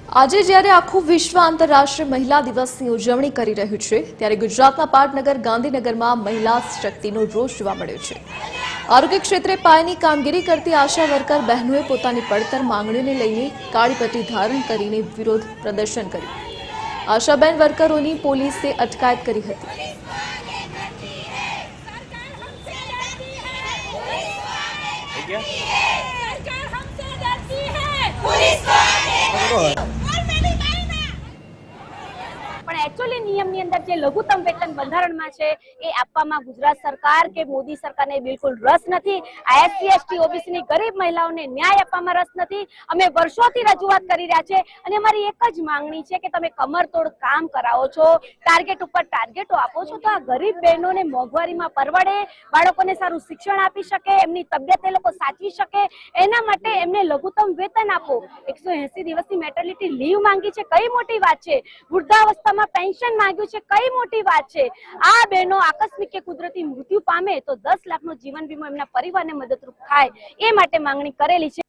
આજે જ્યારે આખું વિશ્વ આંતરરાષ્ટ્રીય મહિલા દિવસની ઉજવણી કરી રહ્યું છે, ત્યારે ગુજરાતના પાટનગર ગાંધીનગરમાં મહિલા શક્તિનો રોષ જોવા મળ્યો છે। આરોગ્ય ક્ષેત્રે પાયાની કામગીરી કરતી આશા વર્કર બહેનોએ પોતાની પડતર માંગણીઓને લઈને કાળી પટ્ટી ધારણ કરીને વિરોધ પ્રદર્શન કર્યું। આશાબેન વર્કરોની પોલીસે અટકાયત કરી હતી। પણ એકચ્યુઅલી નિયમની અંદર જે લઘુત્તમ વેતન બંધારણમાં છે એ આપવામાં ગુજરાત સરકાર કે મોદી સરકારને બિલકુલ રસ નથી। આ એસસી એસટી ઓબીસી ની ગરીબ મહિલાઓને ન્યાય આપવામાં રસ નથી। અમે વર્ષોથી રજૂઆત કરી રહ્યા છે અને અમારી એક જ માંગણી છે કે તમે કમરતોડ કામ કરાવો છો, ટાર્ગેટ ઉપર ટાર્ગેટો આપો છો તો આ ગરીબ બહેનોને મોંઘવારીમાં પરવડે, બાળકોને સારું શિક્ષણ આપી શકે, એમની તબિયત એ લોકો સાચવી શકે, એના માટે એમને લઘુત્તમ વેતન આપો। 180 દિવસની મેટર્નિટી લીવ માંગી છે, કઈ મોટી વાત છે? વૃદ્ધાવસ્થામાં પેન્શન માંગ્યું છે, કઈ મોટી વાત છે? આ બહેનો આકસ્મિક કે કુદરતી મૃત્યુ પામે તો 10 લાખનો જીવન વીમો એમના પરિવારને મદદરૂપ થાય એ માટે માંગણી કરેલી છે।